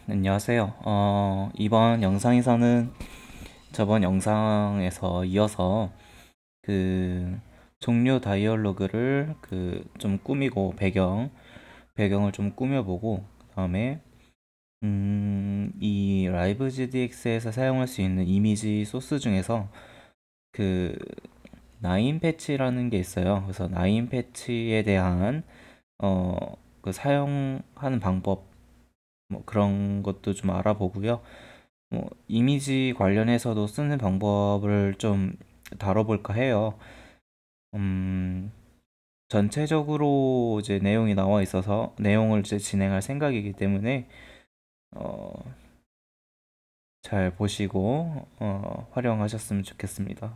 안녕하세요. 이번 영상에서는 저번 영상에서 이어서 그 종료 다이얼로그를 좀 꾸미고 배경을 좀 꾸며보고 그다음에 이 라이브 GDX에서 사용할 수 있는 이미지 소스 중에서 그 나인 패치라는 게 있어요. 그래서 나인 패치에 대한 어, 사용하는 방법 뭐 그런 것도 좀 알아보고요. 뭐 이미지 관련해서도 쓰는 방법을 좀 다뤄볼까 해요. 음, 전체적으로 이제 내용이 나와 있어서 내용을 이제 진행할 생각이기 때문에 어, 잘 보시고 활용하셨으면 좋겠습니다.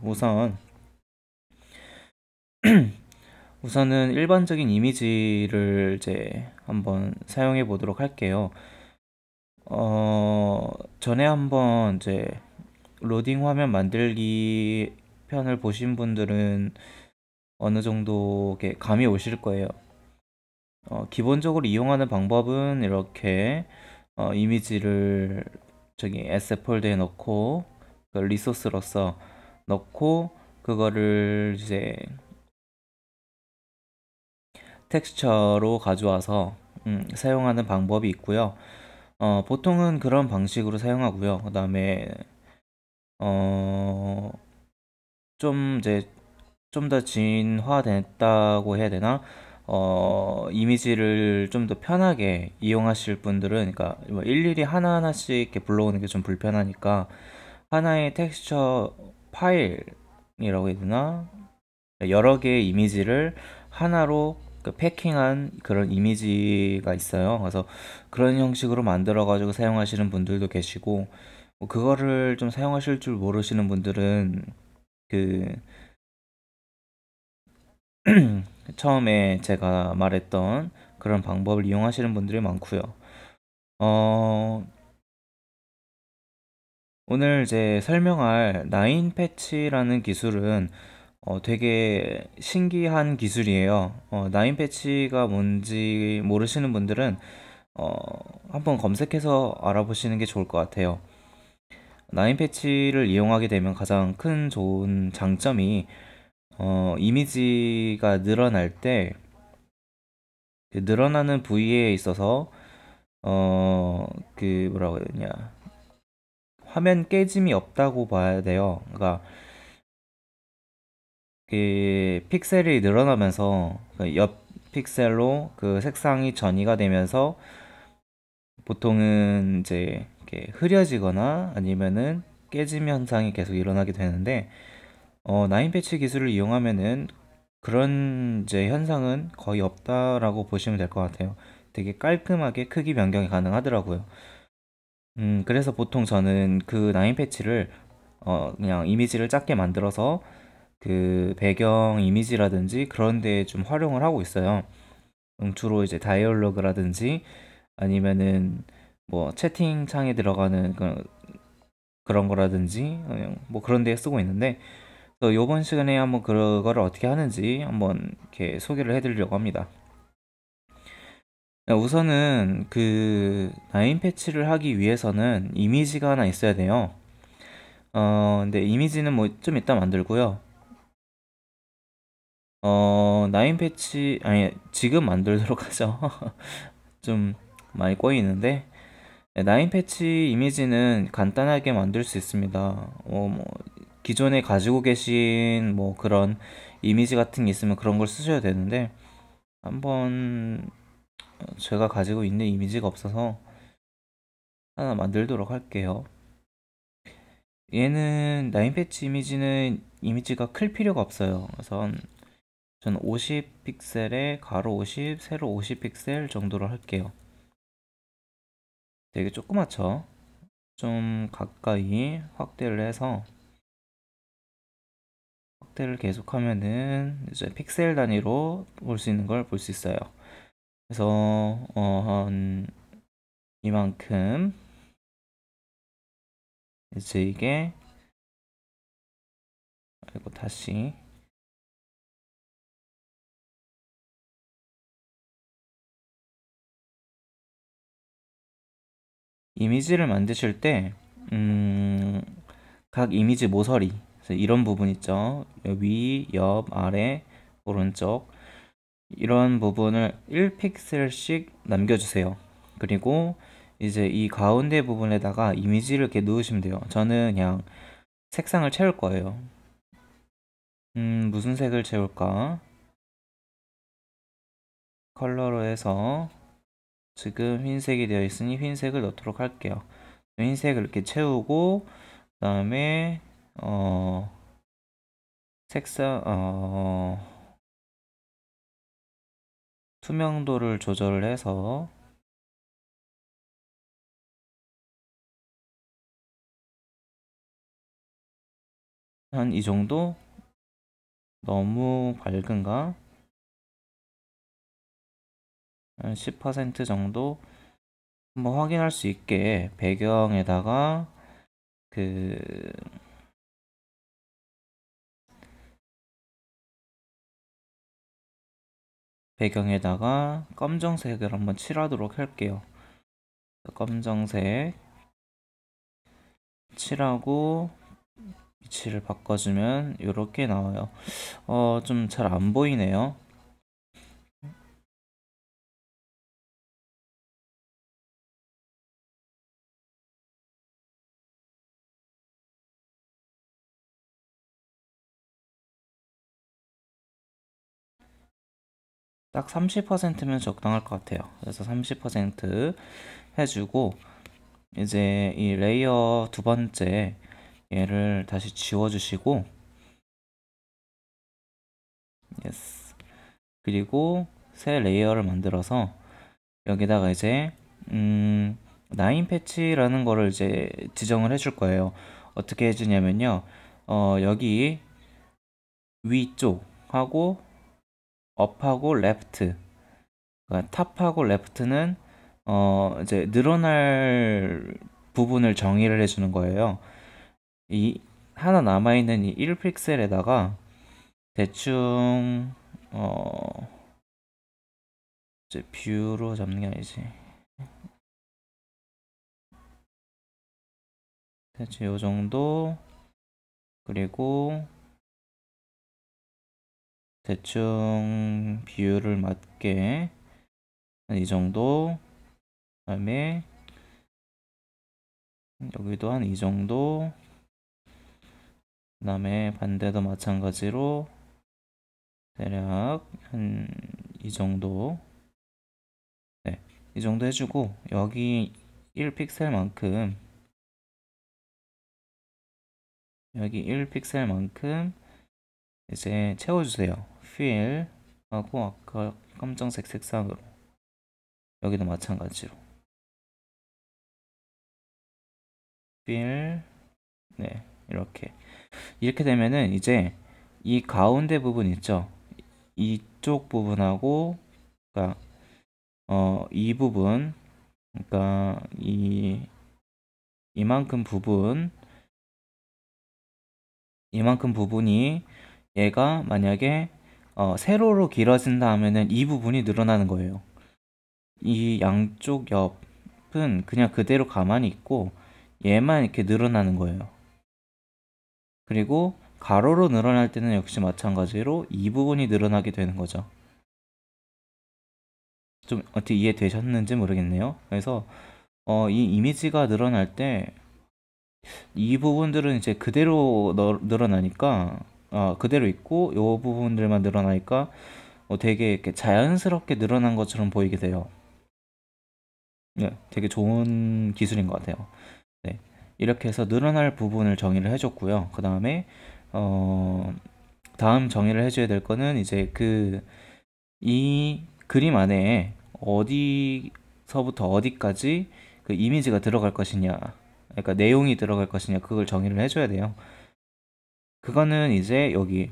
우선은 일반적인 이미지를 이제 한번 사용해 보도록 할게요. 전에 한번 이제 로딩 화면 만들기 편을 보신 분들은 어느 정도 이렇게 감이 오실 거예요. 기본적으로 이용하는 방법은 이렇게 이미지를 저기 에셋 폴더에 넣고 그 리소스로서 넣고 그거를 이제 텍스처로 가져와서 사용하는 방법이 있고요. 보통은 그런 방식으로 사용하고요. 그 다음에 어, 좀 이제 좀 더 진화됐다고 해야 되나? 이미지를 좀 더 편하게 이용하실 분들은, 그러니까 뭐 일일이 하나하나씩 이렇게 불러오는 게 좀 불편하니까 하나의 텍스처 파일이라고 해야 되나? 여러 개의 이미지를 하나로 패킹한 그런 이미지가 있어요. 그래서 그런 형식으로 만들어가지고 사용하시는 분들도 계시고, 뭐 그거를 좀 사용하실 줄 모르시는 분들은 그 처음에 제가 말했던 그런 방법을 이용하시는 분들이 많고요. 어, 오늘 이제 설명할 나인 패치라는 기술은 되게 신기한 기술이에요. 나인 패치가 뭔지 모르시는 분들은 어, 한번 검색해서 알아보시는 게 좋을 것 같아요. 나인 패치를 이용하게 되면 가장 큰 좋은 장점이 이미지가 늘어날 때 그 늘어나는 부위에 있어서 뭐라고 해야 되냐. 화면 깨짐이 없다고 봐야 돼요. 그러니까 그 픽셀이 늘어나면서 그옆 픽셀로 그 색상이 전이가 되면서 보통은 이제 이렇게 흐려지거나 아니면은 깨짐 현상이 계속 일어나게 되는데 나인 패치 기술을 이용하면은 그런 이제 현상은 거의 없다라고 보시면 될 것 같아요. 되게 깔끔하게 크기 변경이 가능하더라고요. 그래서 보통 저는 그 나인 패치를 그냥 이미지를 작게 만들어서 그 배경 이미지라든지 그런 데에 좀 활용을 하고 있어요. 주로 이제 다이얼로그라든지 아니면은 뭐 채팅창에 들어가는 그런 거라든지 그냥 뭐 그런 데에 쓰고 있는데 또 요번 시간에 한번 그거를 어떻게 하는지 한번 이렇게 소개를 해드리려고 합니다. 우선은 그 나인 패치를 하기 위해서는 이미지가 하나 있어야 돼요. 근데 이미지는 뭐 좀 이따 만들고요. 나인 패치, 아니, 지금 만들도록 하죠. 좀 많이 꼬이는데. 네, 나인 패치 이미지는 간단하게 만들 수 있습니다. 뭐, 기존에 가지고 계신 뭐 그런 이미지 같은 게 있으면 그런 걸 쓰셔야 되는데, 한번 제가 가지고 있는 이미지가 없어서 하나 만들도록 할게요. 얘는 나인 패치 이미지는 이미지가 클 필요가 없어요. 그래서 저는 50픽셀에 가로 50, 세로 50픽셀 정도로 할게요. 되게 조그맣죠? 좀 가까이 확대를 해서 확대를 계속하면은 이제 픽셀 단위로 볼 수 있는 걸 볼 수 있어요. 그래서 한 이만큼 이제 이게 그리고 다시 이미지를 만드실 때, 각 이미지 모서리, 그래서 이런 부분 있죠. 위, 옆, 아래, 오른쪽. 이런 부분을 1픽셀씩 남겨주세요. 그리고 이제 이 가운데 부분에다가 이미지를 이렇게 넣으시면 돼요. 저는 그냥 색상을 채울 거예요. 무슨 색을 채울까? 컬러로 해서 지금 흰색이 되어 있으니 흰색을 넣도록 할게요. 흰색을 이렇게 채우고 그다음에 색상 투명도를 조절을 해서 한 이 정도? 너무 밝은가? 한 10% 정도? 한번 확인할 수 있게 배경에다가 그 배경에다가 검정색을 한번 칠하도록 할게요. 검정색 칠하고 위치를 바꿔주면 이렇게 나와요. 좀 잘 안 보이네요. 딱 30%면 적당할 것 같아요. 그래서 30% 해주고 이제 이 레이어 두 번째 얘를 다시 지워주시고 예스. 그리고 새 레이어를 만들어서 여기다가 이제 라인 패치라는 거를 이제 지정을 해줄 거예요. 어떻게 해주냐면요. 여기 위쪽하고 업하고 레프트, 그러니까 탑하고 레프트는 이제 늘어날 부분을 정의를 해주는 거예요. 이 하나 남아있는 이 1픽셀에다가 대충 이제 뷰로 잡는 게 아니지. 대충 요 정도. 그리고 대충 비율을 맞게 한 이 정도. 그다음에 여기도 한 이 정도. 그다음에 반대도 마찬가지로 대략 한 이 정도. 네, 이 정도 해주고 여기 1픽셀만큼 여기 1픽셀만큼 이제 채워주세요. fill 하고 아까 검정색 색상으로 여기도 마찬가지로 fill. 네, 이렇게 되면은 이제 이 가운데 부분 있죠. 이쪽 부분하고 그러니까 이 부분, 그러니까 이만큼 부분, 이만큼 부분이 얘가 만약에 세로로 길어진다 하면은 이 부분이 늘어나는 거예요. 이 양쪽 옆은 그냥 그대로 가만히 있고 얘만 이렇게 늘어나는 거예요. 그리고 가로로 늘어날 때는 역시 마찬가지로 이 부분이 늘어나게 되는 거죠. 좀 어떻게 이해되셨는지 모르겠네요. 그래서 이 이미지가 늘어날 때 이 부분들은 이제 그대로 늘어나니까 그대로 있고 요 부분들만 늘어나니까 되게 이렇게 자연스럽게 늘어난 것처럼 보이게 돼요. 네, 되게 좋은 기술인 것 같아요. 네, 이렇게 해서 늘어날 부분을 정의를 해줬고요. 그 다음에 다음 정의를 해줘야 될 거는 이제 이 그림 안에 어디서부터 어디까지 그 이미지가 들어갈 것이냐, 그러니까 내용이 들어갈 것이냐, 그걸 정의를 해줘야 돼요. 그거는 이제 여기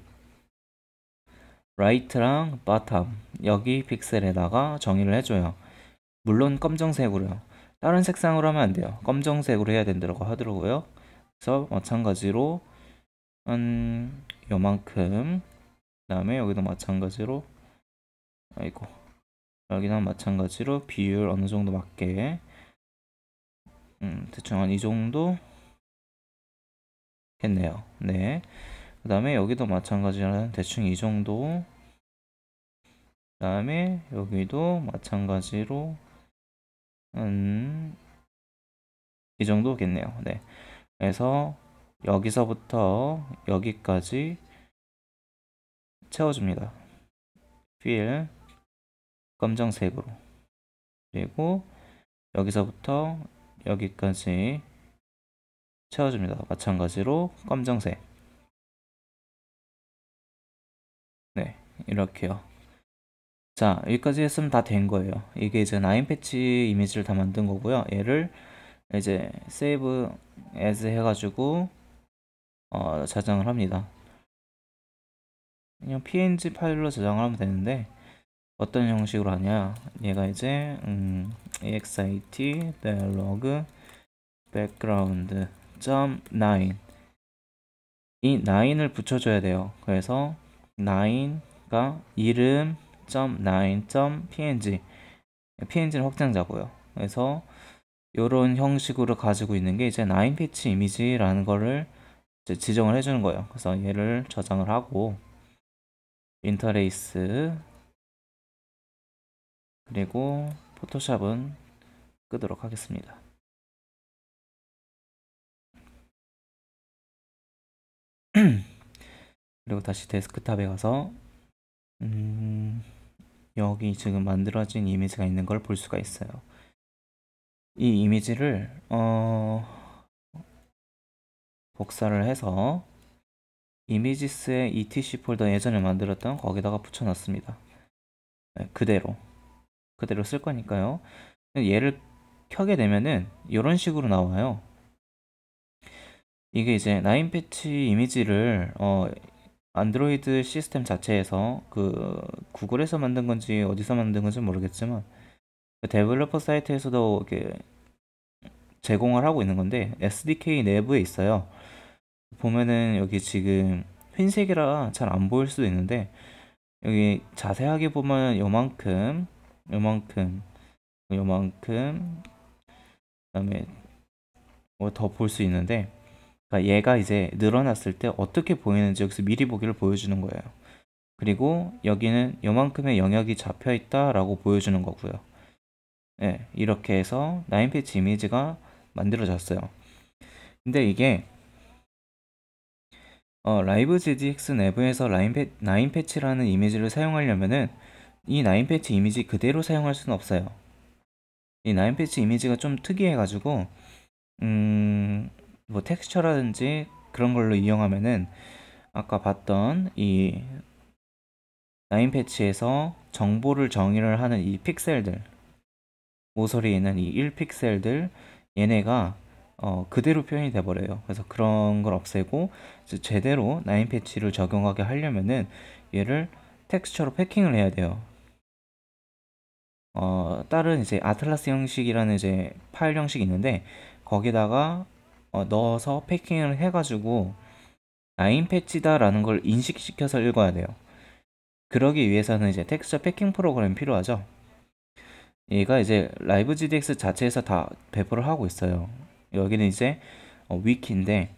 right랑 bottom 여기 픽셀에다가 정의를 해줘요. 물론 검정색으로요. 다른 색상으로 하면 안 돼요. 검정색으로 해야 된다고 하더라고요. 그래서 마찬가지로 한 요만큼, 그 다음에 여기도 마찬가지로, 아이고, 여기는 마찬가지로 비율 어느 정도 맞게 대충 한 이 정도 했네요. 네. 그 다음에 여기도 마찬가지로 대충 이 정도. 그 다음에 여기도 마찬가지로 이 정도겠네요. 네. 그래서 여기서부터 여기까지 채워줍니다. fill 검정색으로. 그리고 여기서부터 여기까지 채워줍니다. 마찬가지로 검정색. 네, 이렇게요. 자, 여기까지 했으면 다 된 거예요. 이게 이제 9 패치 이미지를 다 만든 거고요. 얘를 이제 save as 해가지고 저장을 합니다. 그냥 png 파일로 저장을 하면 되는데 어떤 형식으로 하냐, 얘가 이제 exit dialog background .9 이 9을 붙여줘야 돼요. 그래서 9가 이름 .9.png png는 확장자고요. 그래서 이런 형식으로 가지고 있는 게 이제 9 패치 이미지라는 거를 이제 지정을 해주는 거예요. 그래서 얘를 저장을 하고 인터레이스 그리고 포토샵은 끄도록 하겠습니다. 그리고 다시 데스크탑에 가서 여기 지금 만들어진 이미지가 있는 걸 볼 수가 있어요. 이 이미지를 복사를 해서 이미지스의 etc 폴더 예전에 만들었던 거기다가 붙여놨습니다. 네, 그대로 쓸 거니까요. 얘를 켜게 되면은 이런 식으로 나와요. 이게 이제 9 패치 이미지를 안드로이드 시스템 자체에서 그 구글에서 만든 건지 어디서 만든 건지 모르겠지만 그 데벨로퍼 사이트에서도 이렇게 제공을 하고 있는 건데 SDK 내부에 있어요. 보면은 여기 지금 흰색이라 잘 안 보일 수도 있는데 여기 자세하게 보면 요만큼 그다음에 뭐 더 볼 수 있는데, 그러니까 얘가 이제 늘어났을 때 어떻게 보이는지 여기서 미리 보기를 보여주는 거예요. 그리고 여기는 요만큼의 영역이 잡혀 있다라고 보여주는 거고요. 네, 이렇게 해서 9 패치 이미지가 만들어졌어요. 근데 이게 라이브 GDX 내부에서 9 패치라는 이미지를 사용하려면은 이 9 패치 이미지 그대로 사용할 수는 없어요. 이 9 패치 이미지가 좀 특이해가지고 뭐 텍스처라든지 그런 걸로 이용하면은 아까 봤던 이 9 패치에서 정보를 정의를 하는 이 픽셀들, 모서리에 있는 이 1픽셀들 얘네가 그대로 표현이 돼 버려요. 그래서 그런 걸 없애고 제대로 9 패치를 적용하게 하려면은 얘를 텍스처로 패킹을 해야 돼요. 다른 이제 아틀라스 형식이라는 이제 파일 형식이 있는데 거기다가 넣어서 패킹을 해가지고 9 패치다라는 걸 인식시켜서 읽어야 돼요. 그러기 위해서는 이제 텍스처 패킹 프로그램이 필요하죠. 얘가 이제 라이브 GDX 자체에서 다 배포를 하고 있어요. 여기는 이제 위키인데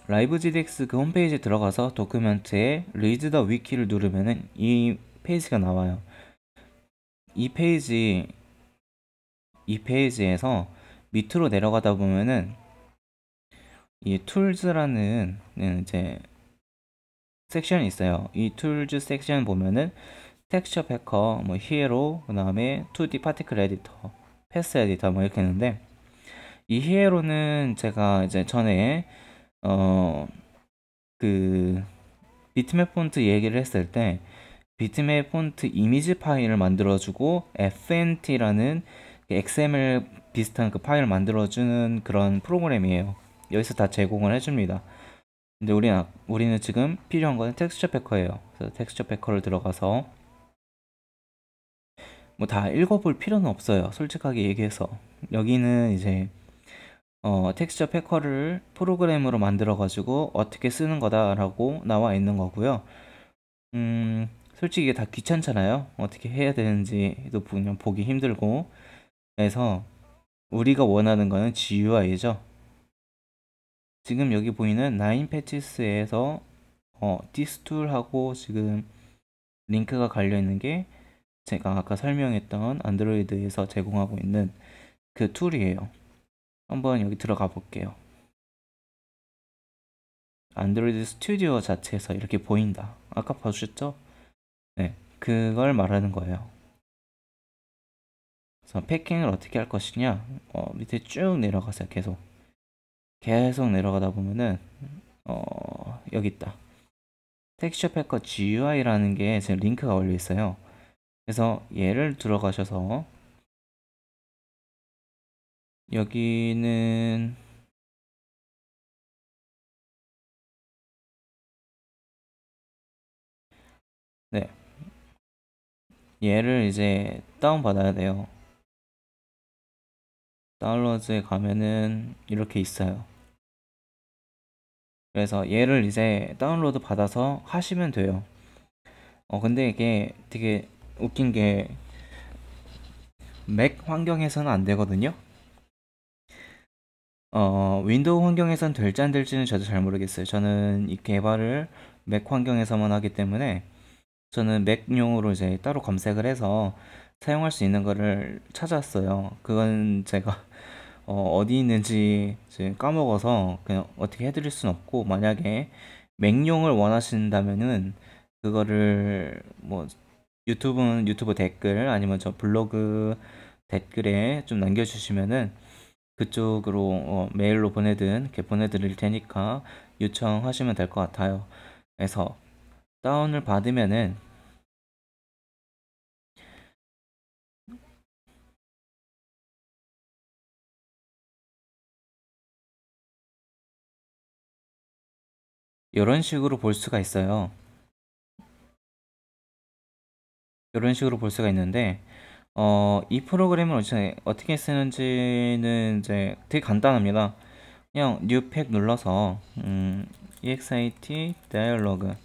라이브 GDX 그 홈페이지에 들어가서 도큐멘트에 read the wiki를 누르면은 이 페이지가 나와요. 이 페이지에서 밑으로 내려가다 보면은 이 툴즈라는 이제 섹션이 있어요. 이 툴즈 섹션 보면은 텍스처 패커, 뭐 히에로, 그 다음에 2D 파티클 에디터, 패스 에디터 뭐 이렇게 있는데 이 히에로는 제가 이제 전에 그 비트맵 폰트 얘기를 했을 때 비트맵 폰트 이미지 파일을 만들어주고 fnt라는 XML 비슷한 그 파일을 만들어주는 그런 프로그램이에요. 여기서 다 제공을 해줍니다. 근데 우리는 지금 필요한 거는 텍스처 패커예요. 그래서 텍스처 패커를 들어가서 뭐 다 읽어볼 필요는 없어요. 솔직하게 얘기해서 여기는 이제 텍스처 패커를 프로그램으로 만들어 가지고 어떻게 쓰는 거다라고 나와 있는 거고요. 솔직히 이게 다 귀찮잖아요. 어떻게 해야 되는지도 그냥 보기 힘들고. 그래서 우리가 원하는 거는 GUI죠. 지금 여기 보이는 9 패치스에서 this 툴하고 지금 링크가 갈려 있는 게 제가 아까 설명했던 안드로이드에서 제공하고 있는 그 툴이에요. 한번 여기 들어가 볼게요. 안드로이드 스튜디오 자체에서 이렇게 보인다. 아까 봐주셨죠? 네, 그걸 말하는 거예요. 그래서 패킹을 어떻게 할 것이냐? 밑에 쭉 내려가세요. 계속 내려가다 보면은 여기 있다. 텍스처 패커 GUI라는 게 지금 링크가 올려 있어요. 그래서 얘를 들어가셔서 여기는 네, 얘를 이제 다운 받아야 돼요. 다운로드에 가면은 이렇게 있어요. 그래서 얘를 이제 다운로드 받아서 하시면 돼요. 근데 이게 되게 웃긴 게 맥 환경에서는 안 되거든요. 윈도우 환경에선 될지 안 될지는 저도 잘 모르겠어요. 저는 이 개발을 맥 환경에서만 하기 때문에 저는 맥용으로 이제 따로 검색을 해서 사용할 수 있는 거를 찾았어요. 그건 제가 디 있는지 이제 까먹어서 그냥 어떻게 해드릴 순 없고, 만약에 맥용을 원하신다면은 그거를 뭐 유튜브는 유튜브 댓글 아니면 저 블로그 댓글에 좀 남겨주시면은 그쪽으로 메일로 보내든 이렇게 보내드릴 테니까 요청하시면 될 것 같아요. 그래서 다운을 받으면은 이런 식으로 볼 수가 있어요. 이런 식으로 볼 수가 있는데 이 프로그램을 어떻게 쓰는지는 이제 되게 간단합니다. 그냥 뉴 팩 눌러서 exit dialog,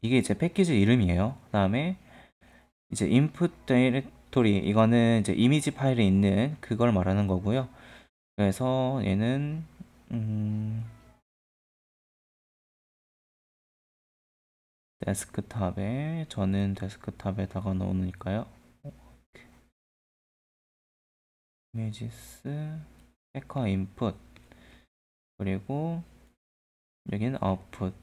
이게 이제 패키지 이름이에요. 그 다음에 이제 input directory, 이거는 이제 이미지 파일에 있는 그걸 말하는 거고요. 그래서 얘는 데스크탑에, 저는 데스크탑에다가 넣으니까요. 이미지스 패커 인풋, 그리고 여기는 아웃풋.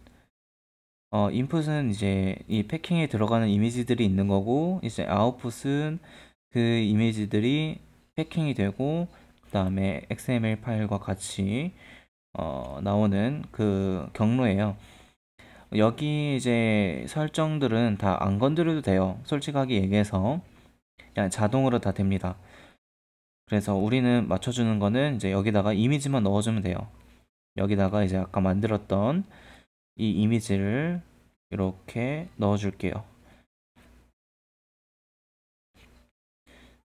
인풋은 이제 이 패킹에 들어가는 이미지들이 있는 거고, 이제 아웃풋은 그 이미지들이 패킹이 되고 그 다음에 XML 파일과 같이 나오는 그 경로예요. 여기 이제 설정들은 다 안 건드려도 돼요. 솔직하게 얘기해서 그냥 자동으로 다 됩니다. 그래서 우리는 맞춰주는 거는 이제 여기다가 이미지만 넣어주면 돼요. 여기다가 이제 아까 만들었던 이 이미지를 이렇게 넣어줄게요.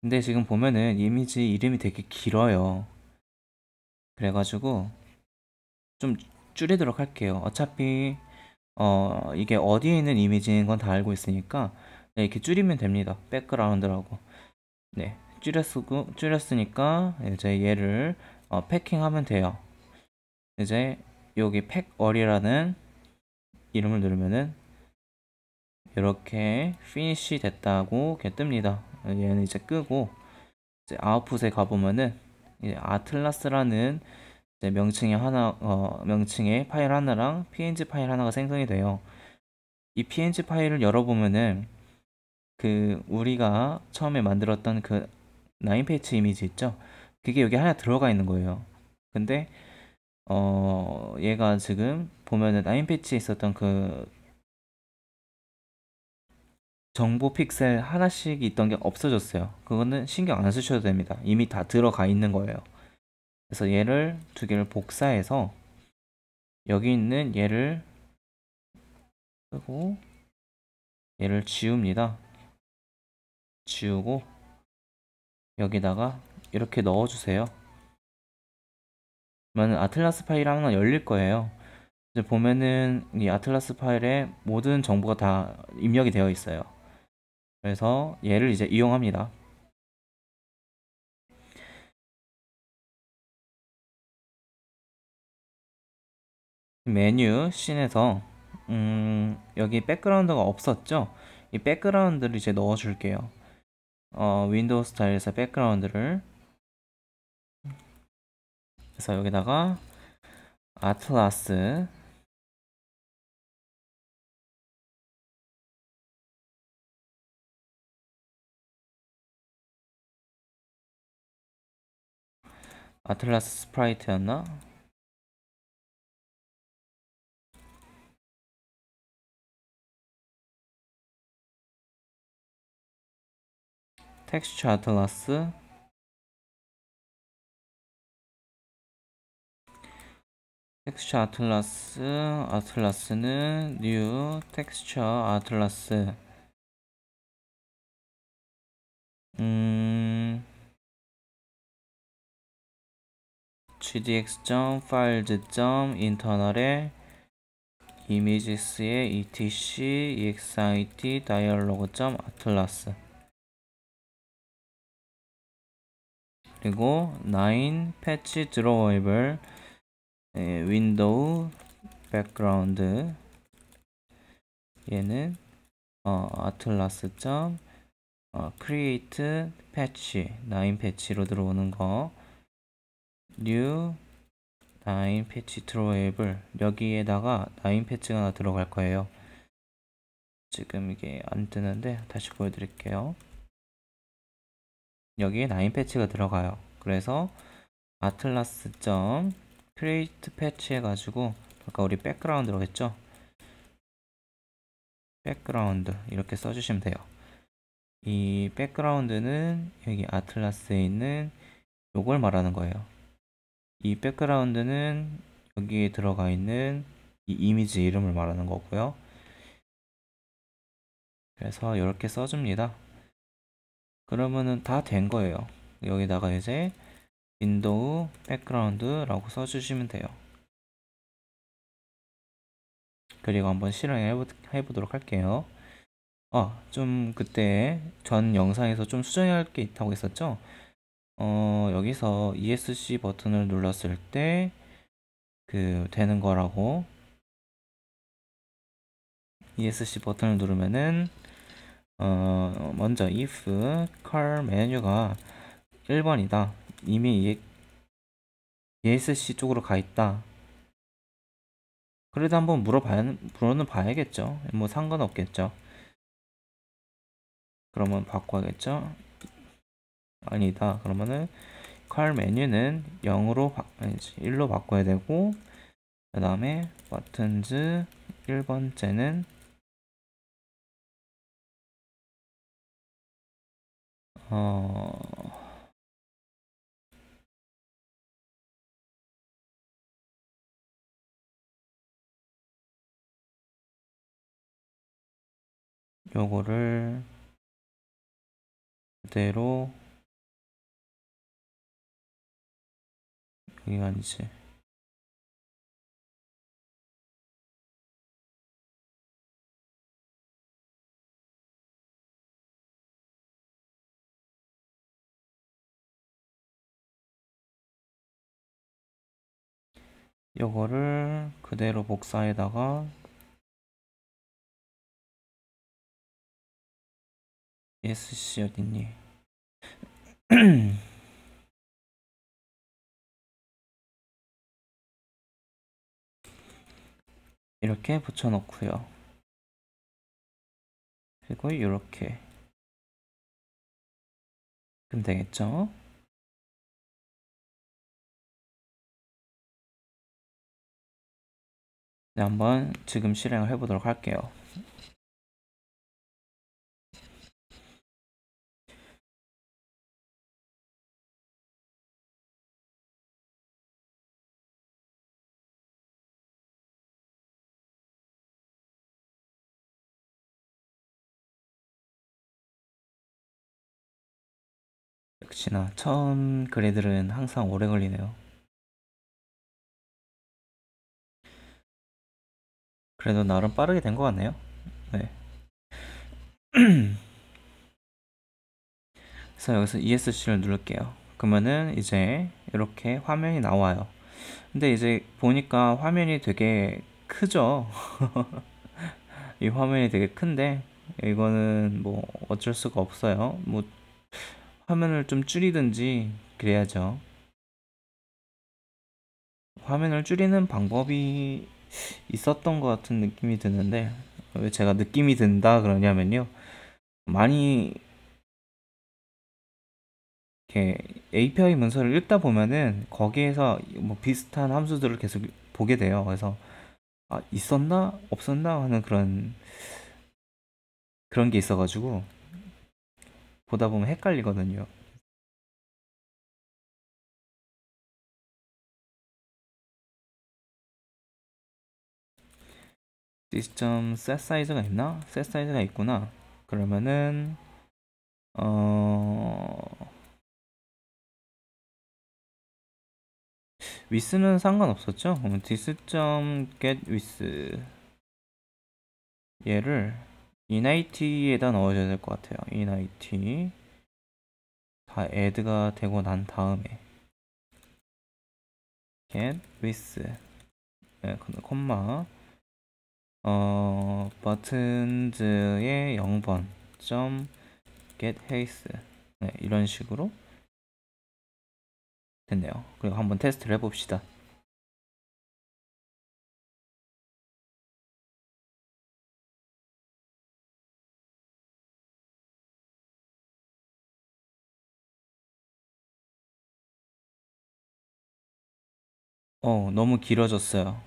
근데 지금 보면은 이미지 이름이 되게 길어요. 그래가지고 좀 줄이도록 할게요. 어차피 이게 어디에 있는 이미지인 건 다 알고 있으니까 네, 이렇게 줄이면 됩니다. 백그라운드라고. 네, 줄였으니까 이제 얘를 패킹하면 돼요. 이제 여기 팩얼이라는 이름을 누르면은 이렇게 피니시 됐다고 이렇게 뜹니다. 얘는 이제 끄고 이제 아웃풋에 가보면은 이제 아틀라스라는 이제 명칭의 파일 하나랑 png 파일 하나가 생성이 돼요. 이 png 파일을 열어보면은 그 우리가 처음에 만들었던 그 9패치 이미지 있죠? 그게 여기 하나 들어가 있는 거예요. 근데 얘가 지금 보면은 9패치에 있었던 그 정보 픽셀 하나씩 있던 게 없어졌어요. 그거는 신경 안 쓰셔도 됩니다. 이미 다 들어가 있는 거예요. 그래서 얘를 두 개를 복사해서 여기 있는 얘를 끄고 얘를 지웁니다. 지우고 여기다가 이렇게 넣어주세요. 그러면 아틀라스 파일 하나 열릴 거예요. 이제 보면은 이 아틀라스 파일에 모든 정보가 다 입력이 되어 있어요. 그래서 얘를 이제 이용합니다. 메뉴 씬에서 여기 백그라운드가 없었죠? 이 백그라운드를 이제 넣어 줄게요. 윈도우 스타일에서 백그라운드를, 그래서 여기다가 아틀라스 아틀라스 스프라이트였나? 텍스처 아틀라스, 텍스처 아틀라스, 아틀라스는 뉴 텍스처 아틀라스. gdx.files.internal에 images의 etc exit dialog.atlas, 그리고 9 패치 드로워able 윈도우 백그라운드, 얘는 atlas. create patch 9 패치로 들어오는 거, new 9 패치 드로워able, 여기에다가 9 패치가 하나 들어갈 거예요. 지금 이게 안 뜨는데 다시 보여드릴게요. 여기에 9 패치가 들어가요. 그래서 atlas. create patch 해가지고 아까 우리 백그라운드로 했죠? 백그라운드 이렇게 써주시면 돼요. 이 백그라운드는 여기 아틀라스에 있는 요걸 말하는 거예요. 이 백그라운드는 여기에 들어가 있는 이 이미지 이름을 말하는 거고요. 그래서 이렇게 써줍니다. 그러면은 다 된 거예요. 여기다가 이제 윈도우 백그라운드라고 써주시면 돼요. 그리고 한번 실행해보도록 할게요. 좀 그때 전 영상에서 좀 수정할 게 있다고 했었죠? 여기서 ESC 버튼을 눌렀을 때 되는 거라고. ESC 버튼을 누르면은 먼저 if car 메뉴가 1번이다. 이미 ESC 쪽으로 가 있다. 그래도 한번 물어는 봐야겠죠. 뭐 상관없겠죠. 그러면 바꿔야겠죠. 아니다. 그러면은 car 메뉴는 0으로 아니지 1로 바꿔야 되고, 그 다음에 버튼즈 1번째는 요거를 그대로, 여기가 아니지, 요거를 그대로 복사에다가 ESC 어딨니? 이렇게 붙여놓고요. 그리고 이렇게 그럼 되겠죠? 네, 한번 지금 실행을 해보도록 할게요. 역시나 처음 그래들은 항상 오래 걸리네요. 그래도 나름 빠르게 된 것 같네요. 네. 그래서 여기서 ESC를 누를게요. 그러면은 이제 이렇게 화면이 나와요. 근데 이제 보니까 화면이 되게 크죠? 이 화면이 되게 큰데 이거는 뭐 어쩔 수가 없어요. 뭐 화면을 좀 줄이든지 그래야죠. 화면을 줄이는 방법이 있었던 것 같은 느낌이 드는데 왜 제가 느낌이 든다 그러냐면요. 많이 이렇게 API 문서를 읽다 보면은 거기에서 뭐 비슷한 함수들을 계속 보게 돼요. 그래서 아, 있었나? 없었나? 하는 그런 게 있어가지고 보다 보면 헷갈리거든요. 시스템 셋 사이즈가 있나? 셋 사이즈가 있구나. 그러면은 어 위스는 상관없었죠? 그러면 this.get with 얘를 init에다 넣어줘야 될 것 같아요. init 다 add가 되고 난 다음에 get with 네, 콤마 buttons의 0번 점 get height 네, 이런 식으로 됐네요. 그리고 한번 테스트를 해봅시다. 너무 길어졌어요.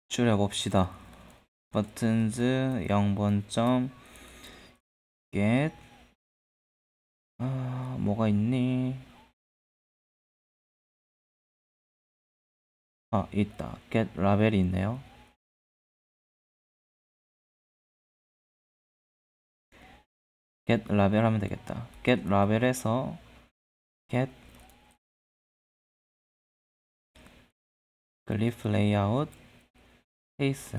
줄여봅시다. buttons 0번 점 get 뭐가 있니? 있다. get 라벨이 있네요. get 라벨 하면 되겠다. get 라벨에서 get glyph layout space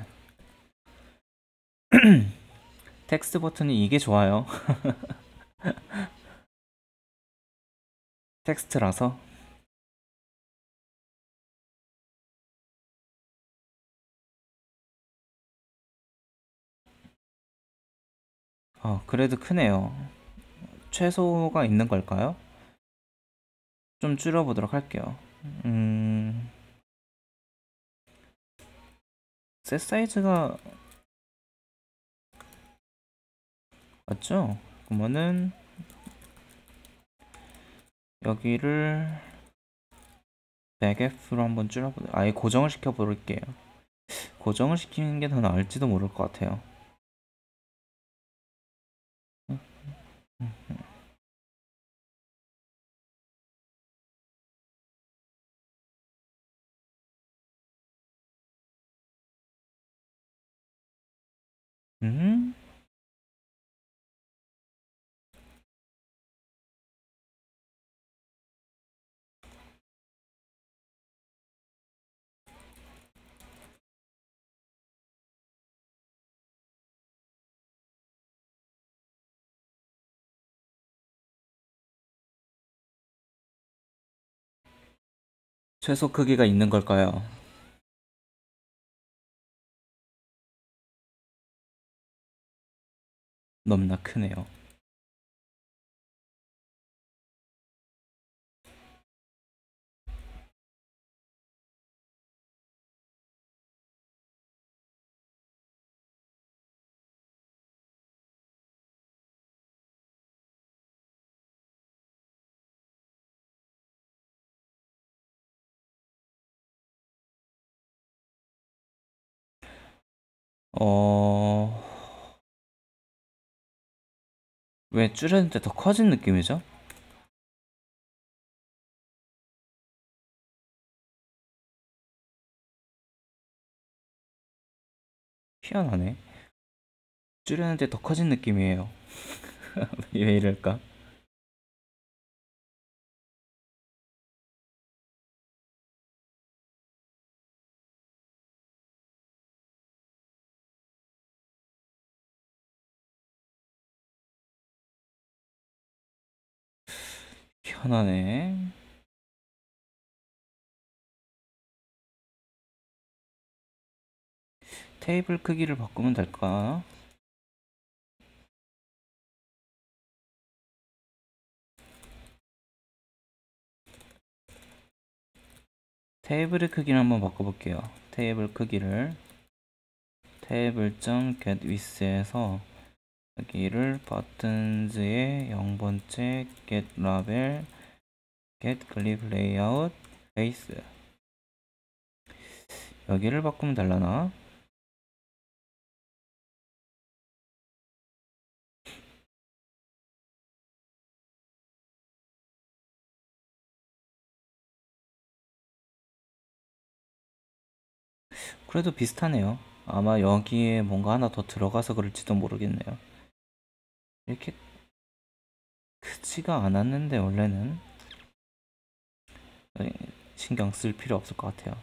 텍스트 버튼이 이게 좋아요. 텍스트라서 그래도 크네요. 최소가 있는 걸까요? 좀 줄여보도록 할게요. 셋 사이즈가 맞죠? 그러면은 여기를 100F로 한번 아예 고정을 시켜 볼게요. 고정을 시키는 게 더 나을지도 모를 것 같아요. 음? 최소 크기가 있는 걸까요? 너무나 크네요. 어... 왜 줄였는데 더 커진 느낌이죠? 희한하네. 줄였는데 더 커진 느낌이에요. 왜 이럴까? 편하네. 테이블 크기를 바꾸면 될까? 테이블의 크기를 한번 바꿔볼게요. 테이블 크기를 table.getWidth에서 여기를 buttons의 0번째 get label, get clip layout, face 여기를 바꾸면 되려나? 그래도 비슷하네요. 아마 여기에 뭔가 하나 더 들어가서 그럴지도 모르겠네요. 이렇게 크지가 않았는데 원래는 신경 쓸 필요 없을 것 같아요.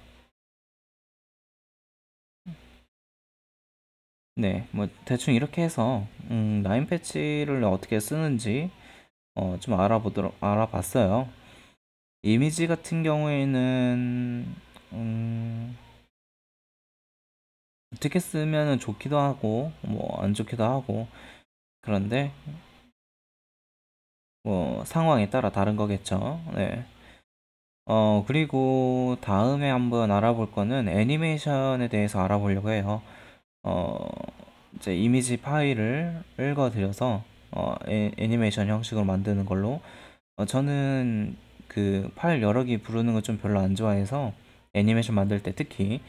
네, 뭐 대충 이렇게 해서 라인 패치를 어떻게 쓰는지 좀 알아봤어요. 이미지 같은 경우에는 어떻게 쓰면 좋기도 하고 뭐 안 좋기도 하고 그런데 뭐 상황에 따라 다른 거겠죠. 네. 그리고 다음에 한번 알아볼 거는 애니메이션에 대해서 알아보려고 해요. 어, 이제 이미지 파일을 읽어드려서 애니메이션 형식으로 만드는 걸로. 저는 그 파일 여러 개 부르는 거 좀 별로 안 좋아해서 애니메이션 만들 때 특히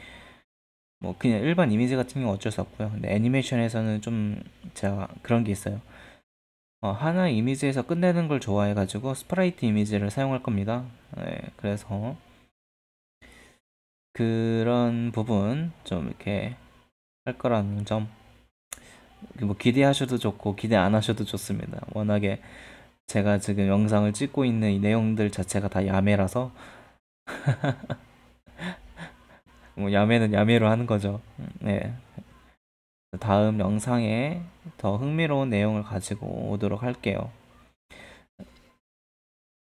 뭐 그냥 일반 이미지 같은 경우 어쩔 수 없고요. 근데 애니메이션에서는 좀 제가 그런 게 있어요. 하나 이미지에서 끝내는 걸 좋아해가지고 스프라이트 이미지를 사용할 겁니다. 네, 그래서 그런 부분 좀 이렇게 할 거라는 점, 뭐 기대하셔도 좋고 기대 안 하셔도 좋습니다. 워낙에 제가 지금 영상을 찍고 있는 이 내용들 자체가 다 야매라서 뭐 야매는 야매로 하는 거죠. 네. 다음 영상에 더 흥미로운 내용을 가지고 오도록 할게요.